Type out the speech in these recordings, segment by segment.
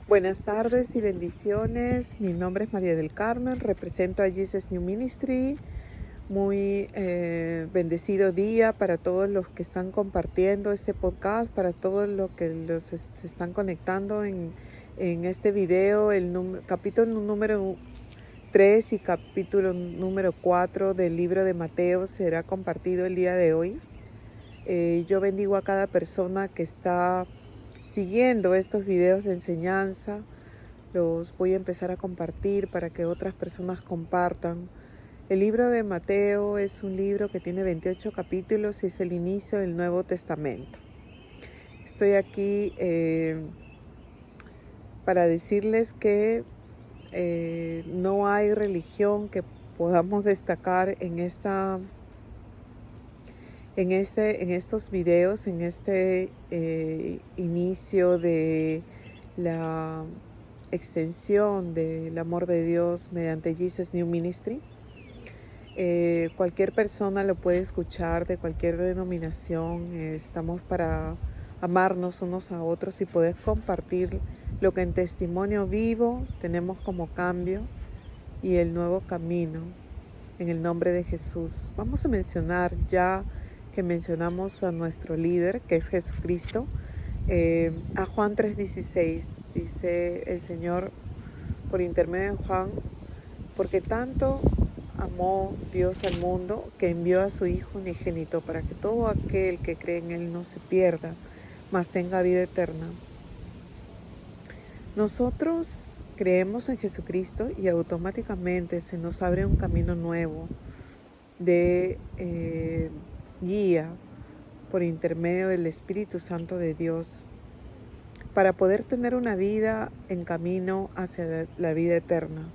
Buenas tardes y bendiciones. Mi nombre es María del Carmen, represento a Jesus New Ministry. Muy bendecido día para todos los que están compartiendo este podcast, para todos los que se están conectando en este video. Capítulo número 3 y capítulo número 4 del libro de Mateo será compartido el día de hoy. Yo bendigo a cada persona que está siguiendo estos videos de enseñanza. Los voy a empezar a compartir para que otras personas compartan. El libro de Mateo es un libro que tiene 28 capítulos y es el inicio del Nuevo Testamento. Estoy aquí para decirles que no hay religión que podamos destacar en estos videos, en este inicio de la extensión del amor de Dios mediante Jesus New Ministry. Cualquier persona lo puede escuchar, de cualquier denominación. Estamos para amarnos unos a otros y poder compartir lo que en testimonio vivo tenemos como cambio y el nuevo camino en el nombre de Jesús. Vamos a mencionar, ya que mencionamos a nuestro líder, que es Jesucristo, a Juan 3:16. Dice el Señor por intermedio de Juan: porque tanto amó Dios al mundo que envió a su Hijo unigénito para que todo aquel que cree en Él no se pierda, mas tenga vida eterna. Nosotros creemos en Jesucristo y automáticamente se nos abre un camino nuevo de guía por intermedio del Espíritu Santo de Dios para poder tener una vida en camino hacia la vida eterna.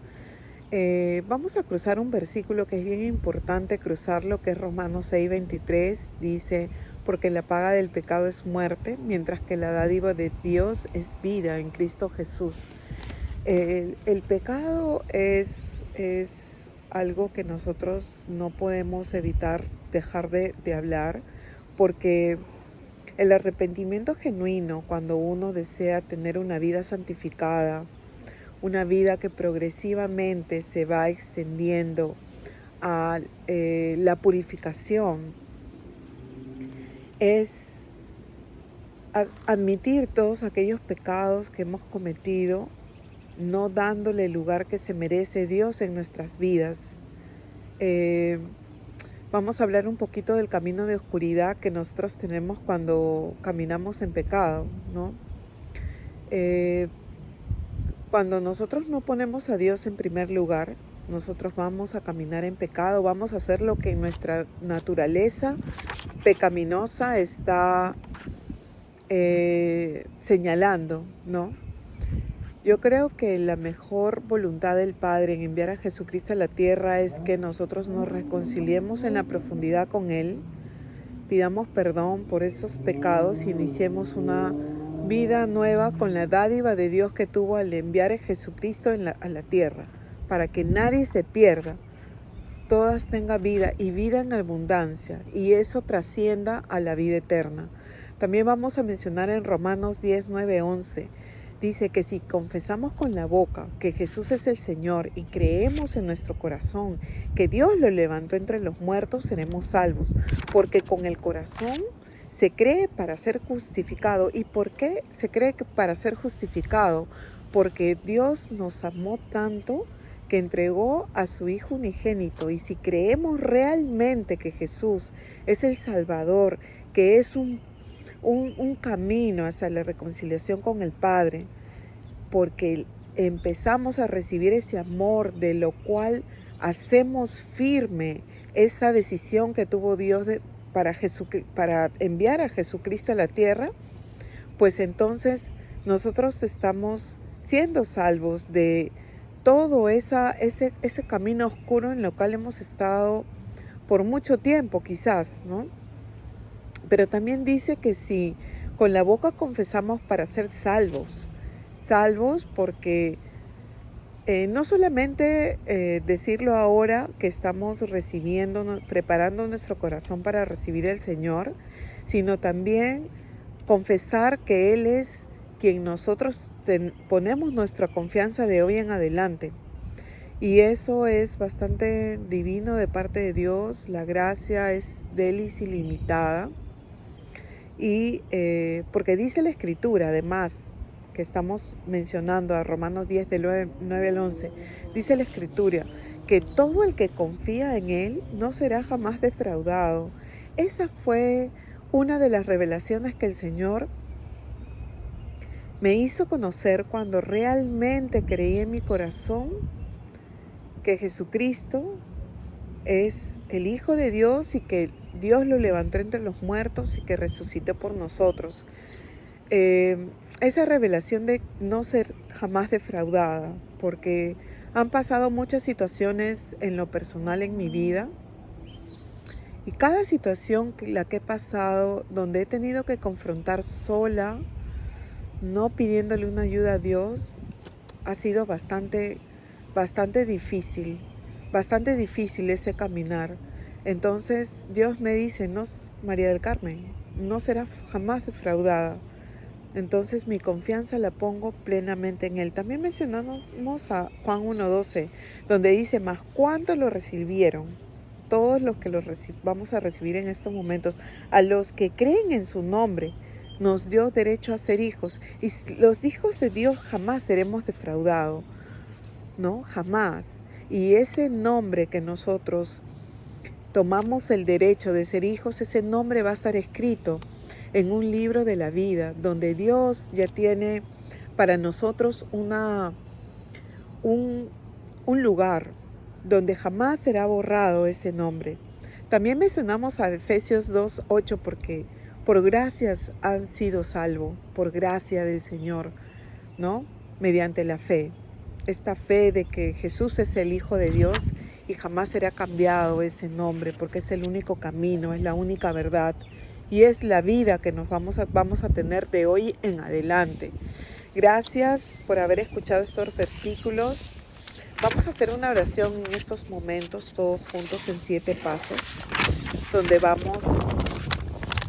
Vamos a cruzar un versículo que es bien importante cruzarlo, que es Romanos 6:23. Dice: porque la paga del pecado es muerte, mientras que la dádiva de Dios es vida en Cristo Jesús. El pecado es algo que nosotros no podemos evitar dejar de hablar, porque el arrepentimiento genuino, cuando uno desea tener una vida santificada, una vida que progresivamente se va extendiendo a la purificación, es admitir todos aquellos pecados que hemos cometido, no dándole el lugar que se merece Dios en nuestras vidas. Vamos a hablar un poquito del camino de oscuridad que nosotros tenemos cuando caminamos en pecado, ¿no? Cuando nosotros no ponemos a Dios en primer lugar, nosotros vamos a caminar en pecado, vamos a hacer lo que en nuestra naturaleza pecaminosa está señalando, ¿no? Yo creo que la mejor voluntad del Padre en enviar a Jesucristo a la tierra es que nosotros nos reconciliemos en la profundidad con Él, pidamos perdón por esos pecados y iniciemos una vida nueva con la dádiva de Dios que tuvo al enviar a Jesucristo a la tierra, para que nadie se pierda, todas tengan vida y vida en abundancia, y eso trascienda a la vida eterna. También vamos a mencionar en Romanos 10:9-11. Dice que si confesamos con la boca que Jesús es el Señor y creemos en nuestro corazón que Dios lo levantó entre los muertos, seremos salvos. Porque con el corazón se cree para ser justificado. ¿Y por qué se cree que para ser justificado? Porque Dios nos amó tanto que entregó a su Hijo unigénito. Y si creemos realmente que Jesús es el Salvador, que es un camino hacia la reconciliación con el Padre, porque empezamos a recibir ese amor, de lo cual hacemos firme esa decisión que tuvo Dios para enviar a Jesucristo a la tierra, pues entonces nosotros estamos siendo salvos de todo ese camino oscuro en el cual hemos estado por mucho tiempo quizás, ¿no? Pero también dice que si con la boca confesamos para ser salvos porque no solamente decirlo ahora que estamos preparando nuestro corazón para recibir al Señor, sino también confesar que Él es quien nosotros ponemos nuestra confianza de hoy en adelante. Y eso es bastante divino de parte de Dios. La gracia es de Él es ilimitada. Y porque dice la Escritura, además, que estamos mencionando a Romanos 10, del 9 al 11, dice la Escritura que todo el que confía en Él no será jamás defraudado. Esa fue una de las revelaciones que el Señor me hizo conocer cuando realmente creí en mi corazón que Jesucristo es el Hijo de Dios y que Dios lo levantó entre los muertos y que resucitó por nosotros. Esa revelación de no ser jamás defraudada, porque han pasado muchas situaciones en lo personal en mi vida y cada situación la que he pasado donde he tenido que confrontar sola, no pidiéndole una ayuda a Dios, ha sido bastante difícil ese caminar. Entonces Dios me dice, no, María del Carmen, no serás jamás defraudada. Entonces mi confianza la pongo plenamente en Él. También mencionamos a Juan 1:12, donde dice, mas ¿cuántos lo recibieron? Todos los que lo vamos a recibir en estos momentos, a los que creen en su nombre, nos dio derecho a ser hijos. Y los hijos de Dios jamás seremos defraudados, ¿no? Jamás. Y ese nombre que nosotros tomamos el derecho de ser hijos, ese nombre va a estar escrito en un libro de la vida, donde Dios ya tiene para nosotros un lugar donde jamás será borrado ese nombre. También mencionamos a Efesios 2:8 porque por gracias han sido salvos, por gracia del Señor, ¿no? Mediante la fe. Esta fe de que Jesús es el Hijo de Dios y jamás será cambiado ese nombre porque es el único camino, es la única verdad y es la vida que nos vamos a tener de hoy en adelante. Gracias por haber escuchado estos versículos. Vamos a hacer una oración en estos momentos todos juntos en 7 pasos, donde vamos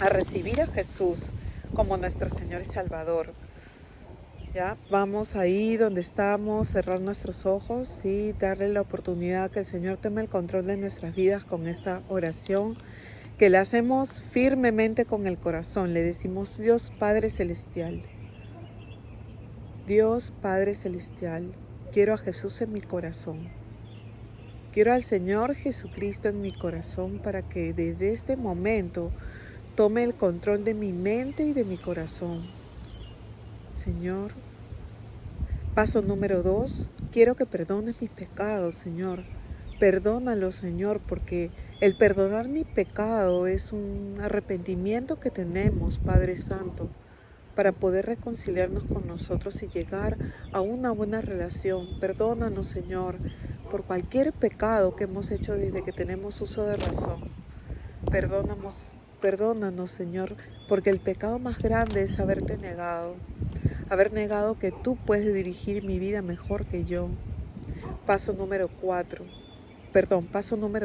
a recibir a Jesús como nuestro Señor y Salvador. Ya, vamos ahí donde estamos, cerrar nuestros ojos y darle la oportunidad que el Señor tome el control de nuestras vidas con esta oración, que la hacemos firmemente con el corazón. Le decimos, Dios Padre Celestial, Dios Padre Celestial, quiero a Jesús en mi corazón. Quiero al Señor Jesucristo en mi corazón para que desde este momento tome el control de mi mente y de mi corazón. Señor, paso número 2, quiero que perdones mis pecados, Señor. Perdónalo, Señor, porque el perdonar mi pecado es un arrepentimiento que tenemos, Padre Santo, para poder reconciliarnos con nosotros y llegar a una buena relación. Perdónanos, Señor, por cualquier pecado que hemos hecho desde que tenemos uso de razón. Perdónanos, Señor, porque el pecado más grande es haber negado que tú puedes dirigir mi vida mejor que yo. Paso número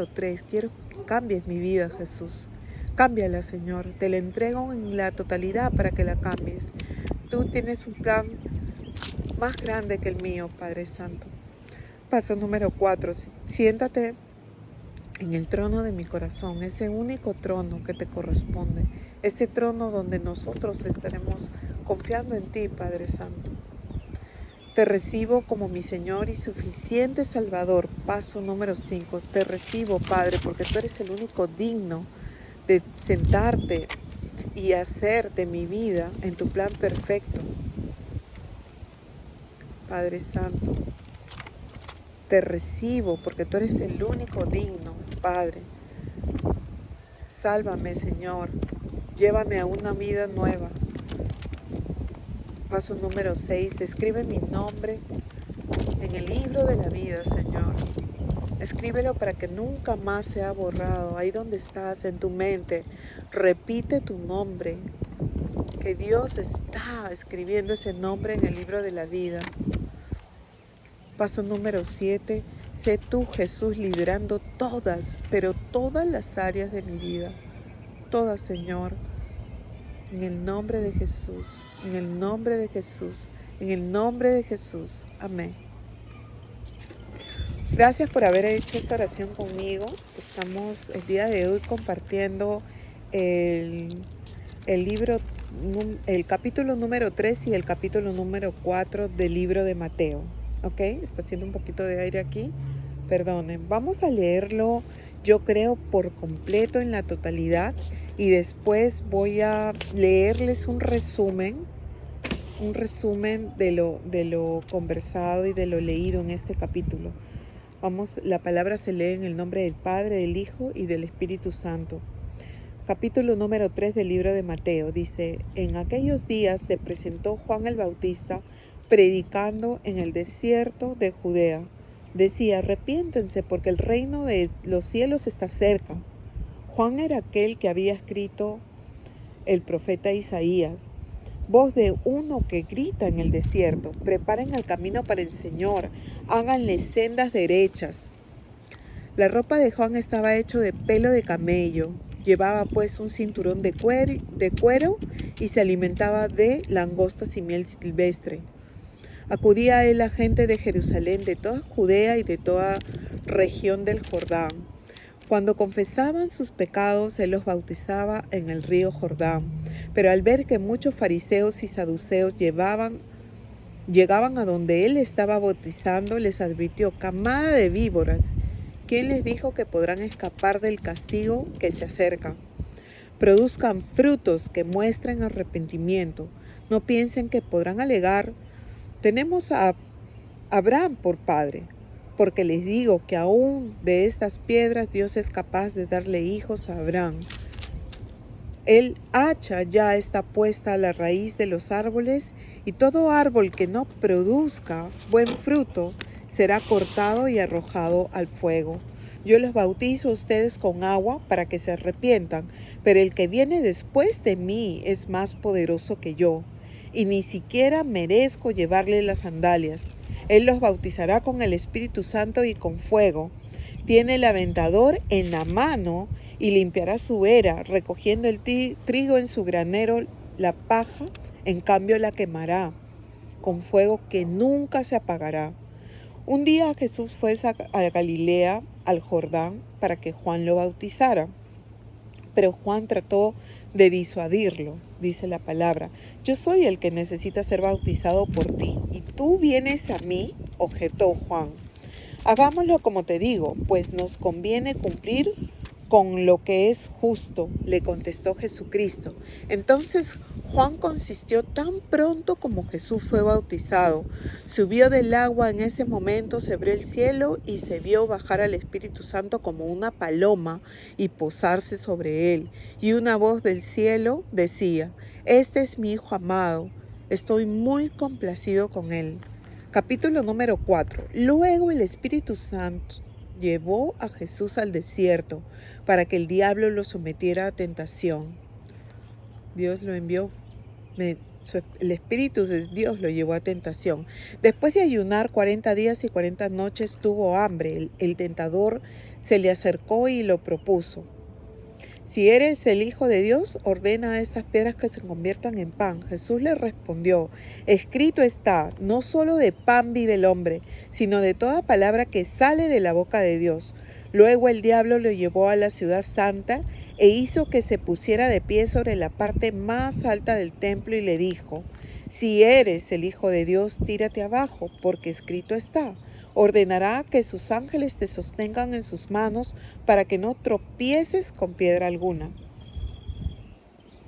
3, quiero que cambies mi vida, Jesús. Cámbiala, Señor, te la entrego en la totalidad para que la cambies. Tú tienes un plan más grande que el mío, Padre Santo. Paso número 4, siéntate en el trono de mi corazón, ese único trono que te corresponde, ese trono donde nosotros estaremos confiando en ti, Padre Santo. Te recibo como mi Señor y suficiente Salvador. Paso número 5, te recibo, Padre, porque tú eres el único digno de sentarte y hacer de mi vida en tu plan perfecto. Padre Santo, te recibo porque tú eres el único digno, Padre. Sálvame, Señor. Llévame a una vida nueva. Paso número 6. Escribe mi nombre en el libro de la vida, Señor. Escríbelo para que nunca más sea borrado. Ahí donde estás, en tu mente, repite tu nombre. Que Dios está escribiendo ese nombre en el libro de la vida. Paso número 7. Sé tú, Jesús, liderando todas, pero todas las áreas de mi vida. Todas, Señor. En el nombre de Jesús. En el nombre de Jesús. En el nombre de Jesús. Amén. Gracias por haber hecho esta oración conmigo. Estamos el día de hoy compartiendo el capítulo número 3 y el capítulo número 4 del libro de Mateo. ¿Ok? Está haciendo un poquito de aire aquí. Perdonen. Vamos a leerlo, yo creo, por completo en la totalidad. Y después voy a leerles un resumen de lo conversado y de lo leído en este capítulo. La palabra se lee en el nombre del Padre, del Hijo y del Espíritu Santo. Capítulo número 3 del libro de Mateo dice: en aquellos días se presentó Juan el Bautista predicando en el desierto de Judea. Decía: arrepiéntense porque el reino de los cielos está cerca. Juan era aquel que había escrito el profeta Isaías: voz de uno que grita en el desierto, preparen el camino para el Señor, háganle sendas derechas. La ropa de Juan estaba hecha de pelo de camello, llevaba pues un cinturón de cuero y se alimentaba de langostas y miel silvestre. Acudía a él la gente de Jerusalén, de toda Judea y de toda región del Jordán. Cuando confesaban sus pecados, él los bautizaba en el río Jordán. Pero al ver que muchos fariseos y saduceos llegaban a donde él estaba bautizando, les advirtió: camada de víboras, ¿quién les dijo que podrán escapar del castigo que se acerca? Produzcan frutos que muestren arrepentimiento. No piensen que podrán alegar: tenemos a Abraham por padre. Porque les digo que aún de estas piedras Dios es capaz de darle hijos a Abraham. El hacha ya está puesta a la raíz de los árboles, y todo árbol que no produzca buen fruto será cortado y arrojado al fuego. Yo los bautizo a ustedes con agua para que se arrepientan, pero el que viene después de mí es más poderoso que yo, y ni siquiera merezco llevarle las sandalias. Él los bautizará con el Espíritu Santo y con fuego. Tiene el aventador en la mano y limpiará su era, recogiendo el trigo en su granero, la paja, en cambio, la quemará con fuego que nunca se apagará. Un día Jesús fue a Galilea, al Jordán, para que Juan lo bautizara. Pero Juan trató de disuadirlo. Dice la palabra: yo soy el que necesita ser bautizado por ti, ¿y tú vienes a mí? Objetó Juan. Hagámoslo como te digo, pues nos conviene cumplir con lo que es justo, le contestó Jesucristo. Entonces Juan consistió tan pronto como Jesús fue bautizado. Subió del agua, en ese momento se abrió el cielo y se vio bajar al Espíritu Santo como una paloma y posarse sobre él. Y una voz del cielo decía: este es mi Hijo amado, estoy muy complacido con él. Capítulo número 4. Luego el Espíritu Santo llevó a Jesús al desierto para que el diablo lo sometiera a tentación. Dios lo envió, el Espíritu de Dios lo llevó a tentación. Después de ayunar 40 días y 40 noches tuvo hambre. El tentador se le acercó y lo propuso: si eres el Hijo de Dios, ordena a estas piedras que se conviertan en pan. Jesús le respondió: escrito está, no solo de pan vive el hombre, sino de toda palabra que sale de la boca de Dios. Luego el diablo lo llevó a la ciudad santa e hizo que se pusiera de pie sobre la parte más alta del templo y le dijo: si eres el Hijo de Dios, tírate abajo, porque escrito está: ordenará que sus ángeles te sostengan en sus manos para que no tropieces con piedra alguna.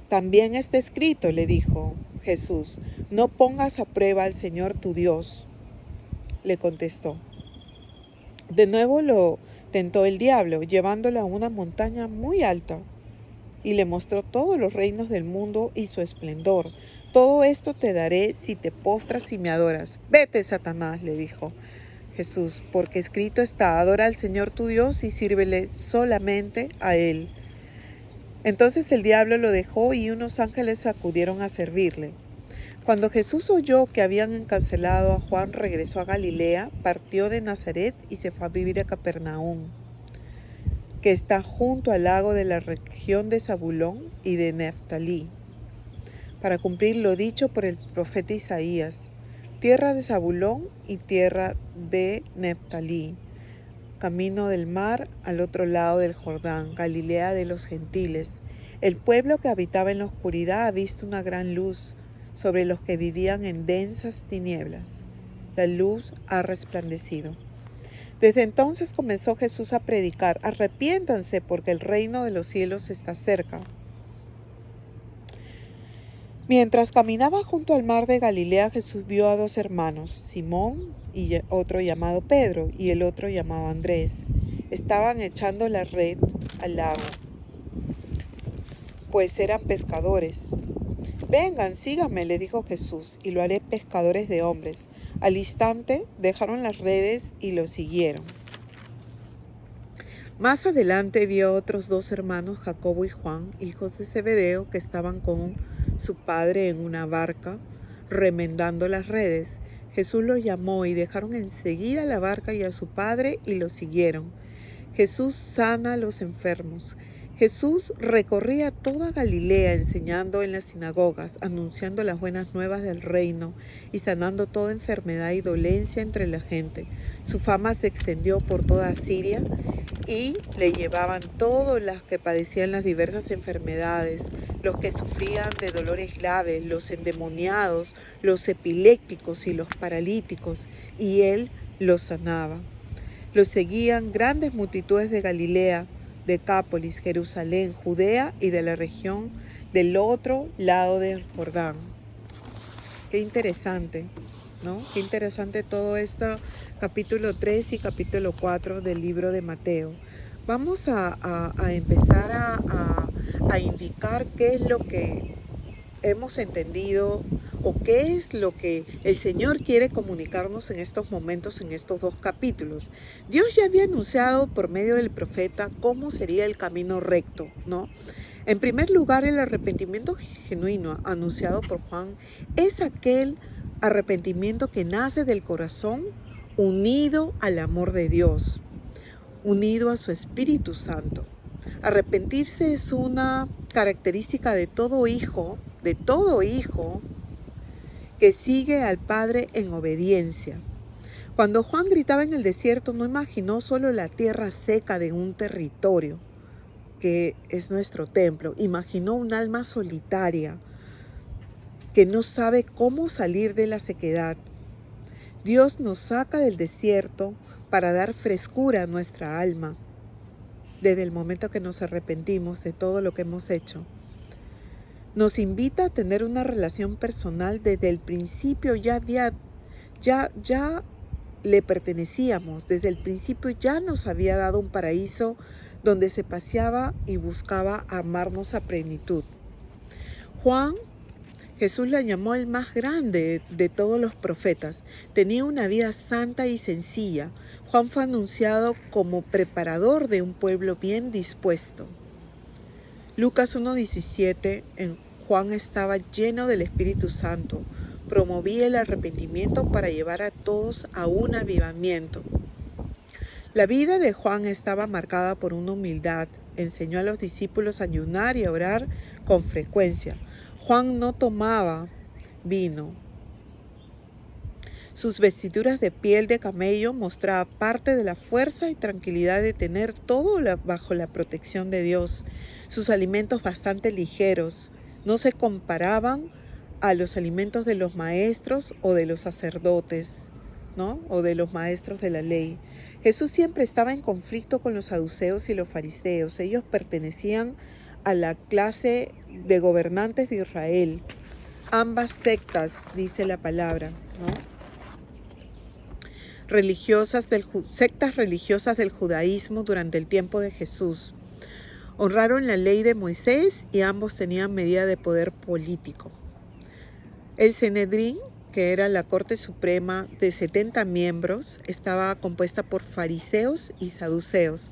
También está escrito, le dijo Jesús: no pongas a prueba al Señor tu Dios. Le contestó. De nuevo lo tentó el diablo, llevándolo a una montaña muy alta, y le mostró todos los reinos del mundo y su esplendor. Todo esto te daré si te postras y me adoras. Vete, Satanás, le dijo Jesús, porque escrito está: adora al Señor tu Dios y sírvele solamente a Él. Entonces el diablo lo dejó y unos ángeles acudieron a servirle. Cuando Jesús oyó que habían encarcelado a Juan, regresó a Galilea, partió de Nazaret y se fue a vivir a Capernaum, que está junto al lago de la región de Zabulón y de Neftalí, para cumplir lo dicho por el profeta Isaías: tierra de Zabulón y tierra de Neftalí, camino del mar al otro lado del Jordán, Galilea de los gentiles. El pueblo que habitaba en la oscuridad ha visto una gran luz sobre los que vivían en densas tinieblas. La luz ha resplandecido. Desde entonces comenzó Jesús a predicar: arrepiéntanse porque el reino de los cielos está cerca. Mientras caminaba junto al mar de Galilea, Jesús vio a dos hermanos, Simón y otro llamado Pedro, y el otro llamado Andrés. Estaban echando la red al lago, pues eran pescadores. Vengan, síganme, le dijo Jesús, y lo haré pescadores de hombres. Al instante dejaron las redes y lo siguieron. Más adelante vio a otros dos hermanos, Jacobo y Juan, hijos de Zebedeo, que estaban con su padre en una barca, remendando las redes. Jesús los llamó y dejaron enseguida la barca y a su padre y lo siguieron. Jesús sana a los enfermos. Jesús recorría toda Galilea enseñando en las sinagogas, anunciando las buenas nuevas del reino y sanando toda enfermedad y dolencia entre la gente. Su fama se extendió por toda Siria y le llevaban todos los que padecían las diversas enfermedades, los que sufrían de dolores graves, los endemoniados, los epilépticos y los paralíticos, y él los sanaba. Los seguían grandes multitudes de Galilea, Decápolis, Jerusalén, Judea y de la región del otro lado del Jordán. Qué interesante, ¿no? Qué interesante todo esto, capítulo 3 y capítulo 4 del libro de Mateo. Vamos a empezar a indicar qué es lo que hemos entendido o qué es lo que el Señor quiere comunicarnos en estos momentos, en estos dos capítulos. Dios ya había anunciado por medio del profeta cómo sería el camino recto, ¿no? En primer lugar, el arrepentimiento genuino anunciado por Juan es aquel arrepentimiento que nace del corazón unido al amor de Dios, unido a su Espíritu Santo. Arrepentirse es una característica de todo hijo que sigue al Padre en obediencia. Cuando Juan gritaba en el desierto, no imaginó solo la tierra seca de un territorio, que es nuestro templo. Imaginó un alma solitaria que no sabe cómo salir de la sequedad. Dios nos saca del desierto para dar frescura a nuestra alma, desde el momento que nos arrepentimos de todo lo que hemos hecho. Nos invita a tener una relación personal. Desde el principio ya le pertenecíamos, desde el principio ya nos había dado un paraíso donde se paseaba y buscaba amarnos a plenitud. Jesús la llamó el más grande de todos los profetas. Tenía una vida santa y sencilla. Juan fue anunciado como preparador de un pueblo bien dispuesto. Lucas 1:17, Juan estaba lleno del Espíritu Santo. Promovía el arrepentimiento para llevar a todos a un avivamiento. La vida de Juan estaba marcada por una humildad. Enseñó a los discípulos a ayunar y a orar con frecuencia. Juan no tomaba vino. Sus vestiduras de piel de camello mostraban parte de la fuerza y tranquilidad de tener todo bajo la protección de Dios. Sus alimentos bastante ligeros no se comparaban a los alimentos de los maestros o de los sacerdotes, ¿no? O de los maestros de la ley. Jesús siempre estaba en conflicto con los saduceos y los fariseos. Ellos pertenecían a la clase de gobernantes de Israel. Ambas sectas, dice la palabra, ¿no? Sectas religiosas del judaísmo durante el tiempo de Jesús. Honraron la ley de Moisés y ambos tenían medida de poder político. El Sanedrín, que era la Corte Suprema de 70 miembros, estaba compuesta por fariseos y saduceos.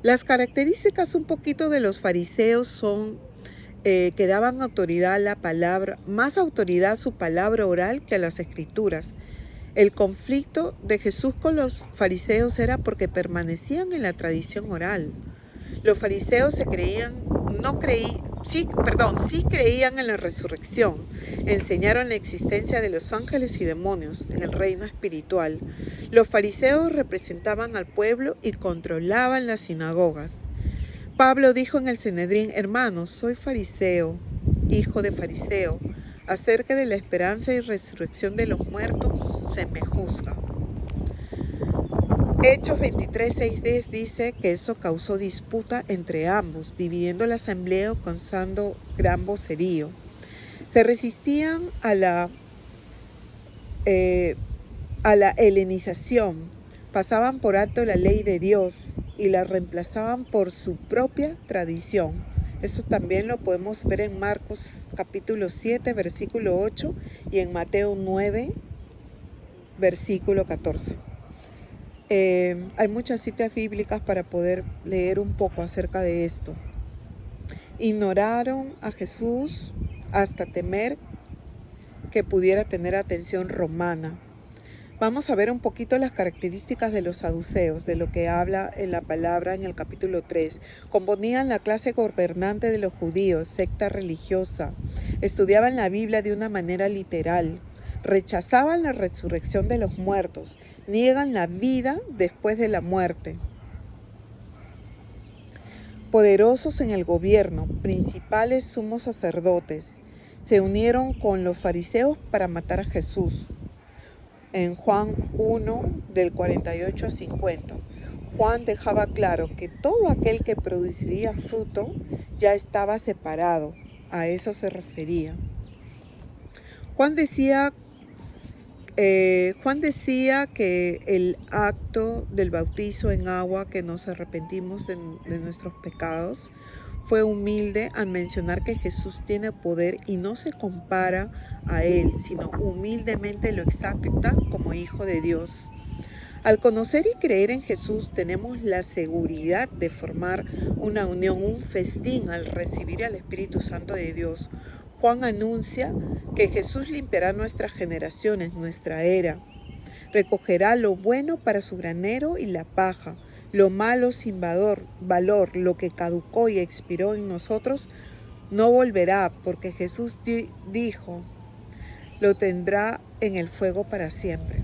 Las características un poquito de los fariseos son que daban autoridad a la palabra, más autoridad a su palabra oral que a las escrituras. El conflicto de Jesús con los fariseos era porque permanecían en la tradición oral. Los fariseos se creían sí creían en la resurrección, enseñaron la existencia de los ángeles y demonios en el reino espiritual. Los fariseos representaban al pueblo y controlaban las sinagogas. Pablo dijo en el Sanedrín: hermanos, soy fariseo, hijo de fariseo. Acerca de la esperanza y resurrección de los muertos se me juzga. Hechos 23:6 dice que eso causó disputa entre ambos, dividiendo la asamblea, causando gran vocerío. Se resistían a la helenización, pasaban por alto la ley de Dios y la reemplazaban por su propia tradición. Eso también lo podemos ver en Marcos capítulo 7, versículo 8 y en Mateo 9, versículo 14. Hay muchas citas bíblicas para poder leer un poco acerca de esto. Ignoraron a Jesús hasta temer que pudiera tener atención romana. Vamos a ver un poquito las características de los saduceos, de lo que habla en la palabra en el capítulo 3. Componían la clase gobernante de los judíos, secta religiosa. Estudiaban la Biblia de una manera literal. Rechazaban la resurrección de los muertos. Niegan la vida después de la muerte. Poderosos en el gobierno, principales sumos sacerdotes, se unieron con los fariseos para matar a Jesús. En Juan 1, del 48 a 50, Juan dejaba claro que todo aquel que produciría fruto ya estaba separado. A eso se refería. Juan decía que el acto del bautizo en agua, que nos arrepentimos de nuestros pecados, fue humilde al mencionar que Jesús tiene poder y no se compara a él, sino humildemente lo exalta como Hijo de Dios. Al conocer y creer en Jesús tenemos la seguridad de formar una unión, un festín al recibir al Espíritu Santo de Dios. Juan anuncia que Jesús limpiará nuestras generaciones, nuestra era. Recogerá lo bueno para su granero y la paja, lo malo sin valor, lo que caducó y expiró en nosotros, no volverá, porque Jesús dijo, lo tendrá en el fuego para siempre.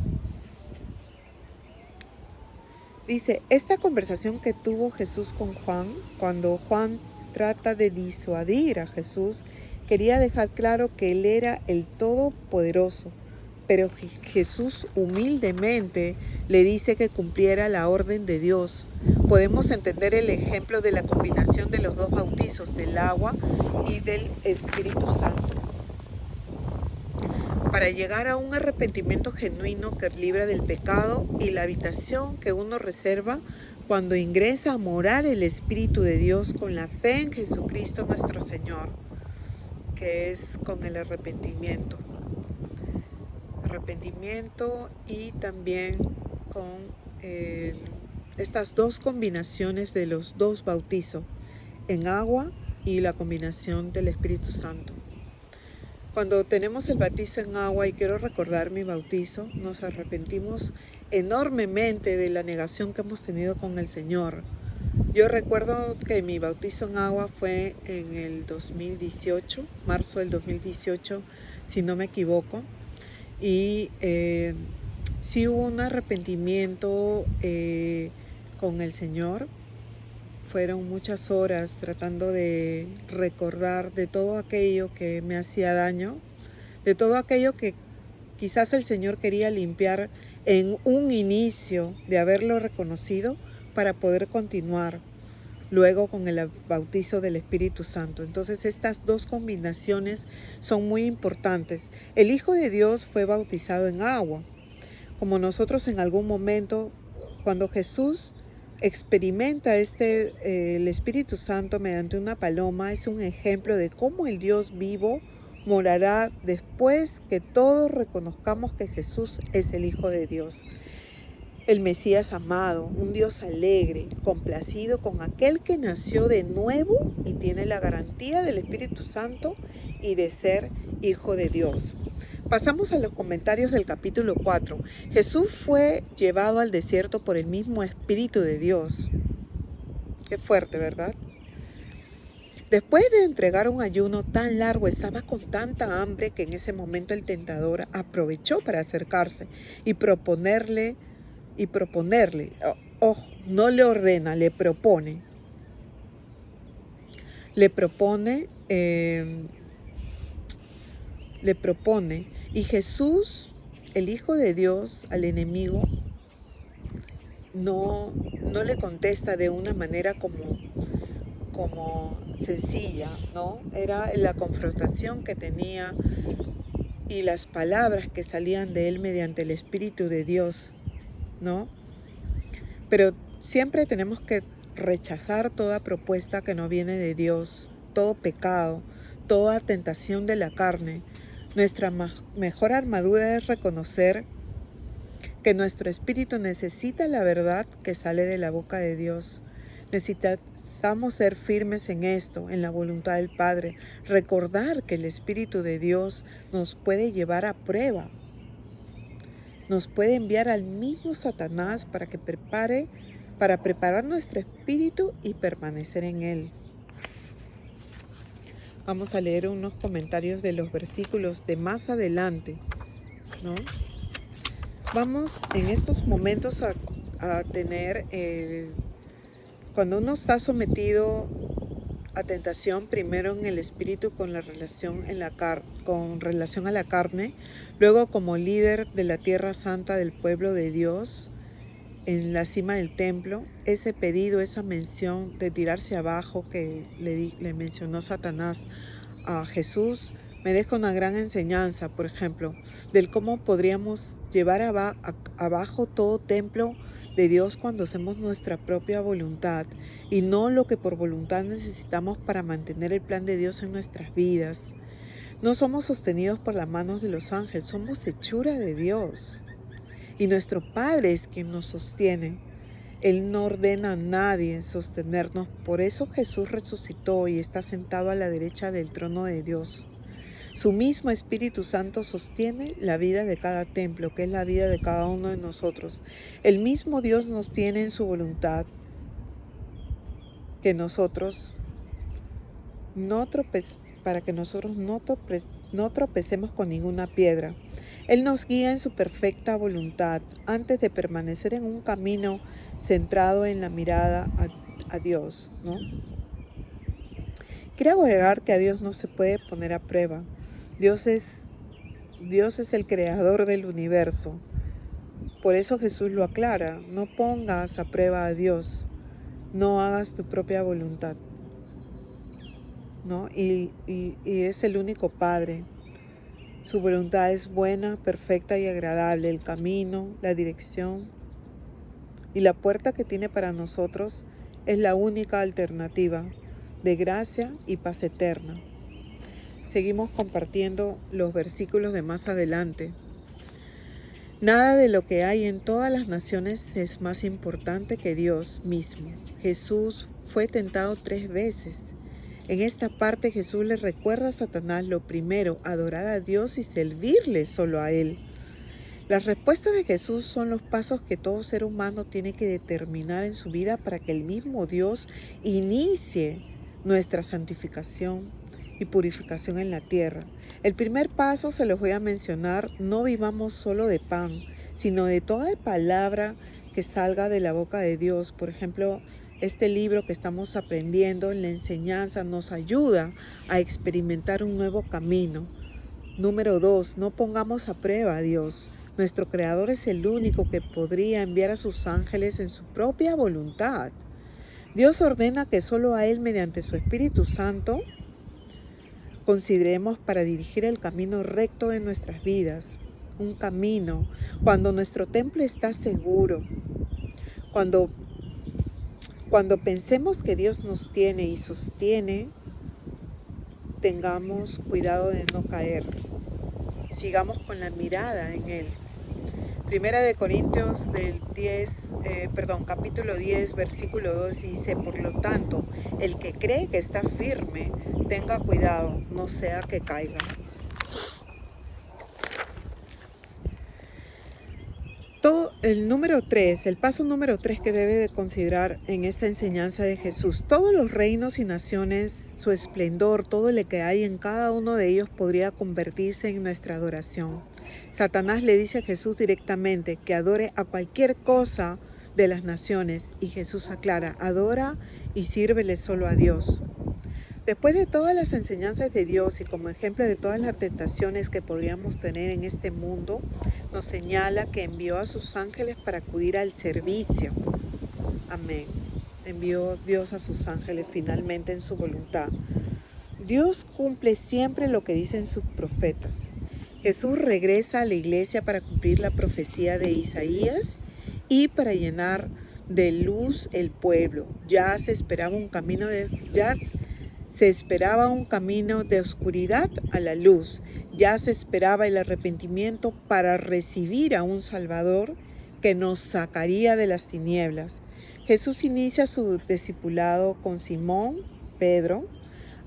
Dice, esta conversación que tuvo Jesús con Juan, cuando Juan trata de disuadir a Jesús, quería dejar claro que Él era el Todopoderoso, pero Jesús humildemente le dice que cumpliera la orden de Dios. Podemos entender el ejemplo de la combinación de los dos bautizos, del agua y del Espíritu Santo. Para llegar a un arrepentimiento genuino que libra del pecado y la habitación que uno reserva cuando ingresa a morar el Espíritu de Dios con la fe en Jesucristo nuestro Señor, que es con el arrepentimiento. Arrepentimiento y también con estas dos combinaciones de los dos bautizos, en agua y la combinación del Espíritu Santo. Cuando tenemos el bautizo en agua, y quiero recordar mi bautizo, nos arrepentimos enormemente de la negación que hemos tenido con el Señor. Yo recuerdo que mi bautizo en agua fue en el 2018, marzo del 2018, si no me equivoco. Y sí hubo un arrepentimiento con el Señor. Fueron muchas horas tratando de recordar de todo aquello que me hacía daño, de todo aquello que quizás el Señor quería limpiar en un inicio de haberlo reconocido para poder continuar luego con el bautizo del Espíritu Santo. Entonces estas dos combinaciones son muy importantes. El Hijo de Dios fue bautizado en agua, como nosotros en algún momento, cuando Jesús experimenta el Espíritu Santo mediante una paloma, es un ejemplo de cómo el Dios vivo morará después que todos reconozcamos que Jesús es el Hijo de Dios. El Mesías amado, un Dios alegre, complacido con aquel que nació de nuevo y tiene la garantía del Espíritu Santo y de ser Hijo de Dios. Pasamos a los comentarios del capítulo 4. Jesús fue llevado al desierto por el mismo Espíritu de Dios. Qué fuerte, ¿verdad? Después de entregar un ayuno tan largo, estaba con tanta hambre que en ese momento el tentador aprovechó para acercarse y proponerle, ojo, no le ordena, le propone, le propone, y Jesús, el Hijo de Dios, al enemigo, no le contesta de una manera como sencilla, ¿no? Era la confrontación que tenía y las palabras que salían de él mediante el Espíritu de Dios, ¿no? Pero siempre tenemos que rechazar toda propuesta que no viene de Dios, todo pecado, toda tentación de la carne. Nuestra mejor armadura es reconocer que nuestro espíritu necesita la verdad que sale de la boca de Dios. Necesitamos ser firmes en esto, en la voluntad del Padre. Recordar que el Espíritu de Dios nos puede llevar a prueba. Nos puede enviar al mismo Satanás para preparar nuestro espíritu y permanecer en él. Vamos a leer unos comentarios de los versículos de más adelante, ¿no? Vamos en estos momentos a tener, cuando uno está sometido a tentación, primero en el espíritu con relación a la carne, luego como líder de la tierra santa del pueblo de Dios, en la cima del templo, ese pedido, esa mención de tirarse abajo que le mencionó Satanás a Jesús, me deja una gran enseñanza, por ejemplo, del cómo podríamos llevar abajo todo templo de Dios cuando hacemos nuestra propia voluntad y no lo que por voluntad necesitamos para mantener el plan de Dios en nuestras vidas. No somos sostenidos por las manos de los ángeles, somos hechura de Dios. Y nuestro Padre es quien nos sostiene. Él no ordena a nadie sostenernos. Por eso Jesús resucitó y está sentado a la derecha del trono de Dios. Su mismo Espíritu Santo sostiene la vida de cada templo, que es la vida de cada uno de nosotros. El mismo Dios nos tiene en su voluntad que nosotros para que nosotros no tropecemos con ninguna piedra. Él nos guía en su perfecta voluntad antes de permanecer en un camino centrado en la mirada a Dios, ¿no? Quiero agregar que a Dios no se puede poner a prueba. Dios es el creador del universo. Por eso Jesús lo aclara. No pongas a prueba a Dios. No hagas tu propia voluntad, ¿no? Y es el único Padre. Su voluntad es buena, perfecta y agradable. El camino, la dirección y la puerta que tiene para nosotros es la única alternativa de gracia y paz eterna. Seguimos compartiendo los versículos de más adelante. Nada de lo que hay en todas las naciones es más importante que Dios mismo. Jesús fue tentado 3 veces. En esta parte Jesús le recuerda a Satanás lo primero, adorar a Dios y servirle solo a Él. Las respuestas de Jesús son los pasos que todo ser humano tiene que determinar en su vida para que el mismo Dios inicie nuestra santificación y purificación en la tierra. El primer paso se los voy a mencionar: no vivamos solo de pan, sino de toda palabra que salga de la boca de Dios. Por ejemplo, este libro que estamos aprendiendo en la enseñanza nos ayuda a experimentar un nuevo camino. Número 2, no pongamos a prueba a Dios. Nuestro Creador es el único que podría enviar a sus ángeles en su propia voluntad. Dios ordena que solo a Él, mediante su Espíritu Santo, consideremos para dirigir el camino recto de nuestras vidas. Un camino cuando nuestro templo está seguro, cuando pensemos que Dios nos tiene y sostiene, tengamos cuidado de no caer. Sigamos con la mirada en Él. Primera de Corintios capítulo 10, versículo 2 dice: por lo tanto, el que cree que está firme, tenga cuidado, no sea que caiga. El paso número 3 que debe de considerar en esta enseñanza de Jesús: todos los reinos y naciones, su esplendor, todo lo que hay en cada uno de ellos podría convertirse en nuestra adoración. Satanás le dice a Jesús directamente que adore a cualquier cosa de las naciones, y Jesús aclara: adora y sírvele solo a Dios. Después de todas las enseñanzas de Dios y como ejemplo de todas las tentaciones que podríamos tener en este mundo, nos señala que envió a sus ángeles para acudir al servicio. Amén. Envió Dios a sus ángeles finalmente en su voluntad. Dios cumple siempre lo que dicen sus profetas. Jesús regresa a la iglesia para cumplir la profecía de Isaías y para llenar de luz el pueblo. Ya se esperaba un camino de oscuridad a la luz. Ya se esperaba el arrepentimiento para recibir a un Salvador que nos sacaría de las tinieblas. Jesús inicia su discipulado con Simón, Pedro,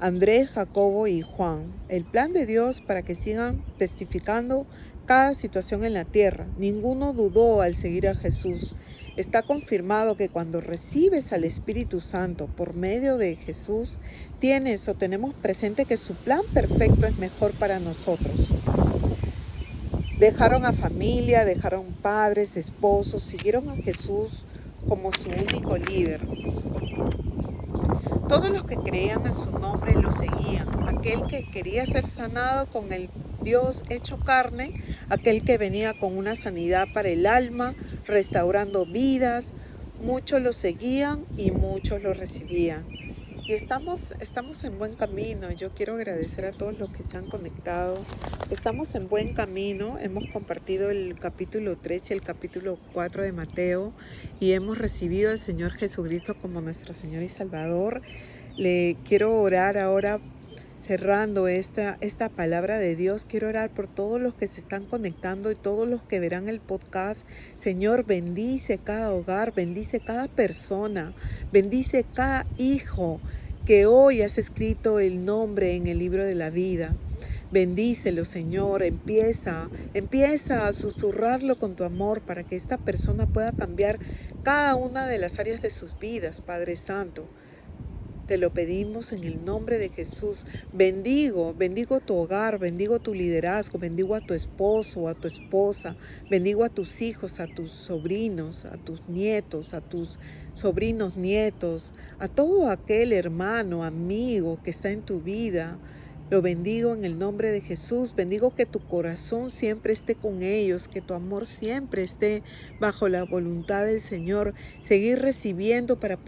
Andrés, Jacobo y Juan. El plan de Dios para que sigan testificando cada situación en la tierra. Ninguno dudó al seguir a Jesús. Está confirmado que cuando recibes al Espíritu Santo por medio de Jesús, tenemos presente que su plan perfecto es mejor para nosotros. Dejaron a familia, dejaron padres, esposos, siguieron a Jesús como su único líder. Todos los que creían en su nombre lo seguían. Aquel que quería ser sanado con el Dios hecho carne, aquel que venía con una sanidad para el alma, restaurando vidas, muchos lo seguían y muchos lo recibían. Y estamos en buen camino. Yo quiero agradecer a todos los que se han conectado. Estamos en buen camino. Hemos compartido el capítulo 3 y el capítulo 4 de Mateo y hemos recibido al Señor Jesucristo como nuestro Señor y Salvador. Le quiero orar ahora, cerrando esta palabra de Dios. Quiero orar por todos los que se están conectando y todos los que verán el podcast. Señor, bendice cada hogar, bendice cada persona, bendice cada hijo que hoy has escrito el nombre en el libro de la vida. Bendícelo, Señor. Empieza a susurrarlo con tu amor para que esta persona pueda cambiar cada una de las áreas de sus vidas, Padre Santo. Te lo pedimos en el nombre de Jesús. Bendigo tu hogar, bendigo tu liderazgo, bendigo a tu esposo o a tu esposa, bendigo a tus hijos, a tus sobrinos, a tus nietos, a tus sobrinos nietos, a todo aquel hermano, amigo que está en tu vida. Lo bendigo en el nombre de Jesús. Bendigo que tu corazón siempre esté con ellos, que tu amor siempre esté bajo la voluntad del Señor. Seguir recibiendo para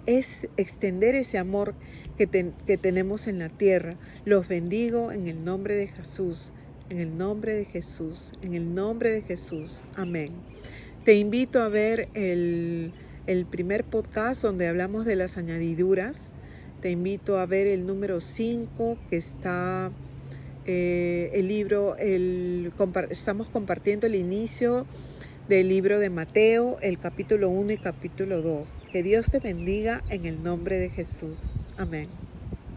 extender ese amor que tenemos en la tierra. Los bendigo en el nombre de Jesús, en el nombre de Jesús, en el nombre de Jesús. Amén. Te invito a ver el primer podcast donde hablamos de las añadiduras. Te invito a ver el número 5 que está el libro, estamos compartiendo el inicio del libro de Mateo, el capítulo 1 y capítulo 2. Que Dios te bendiga en el nombre de Jesús. Amén.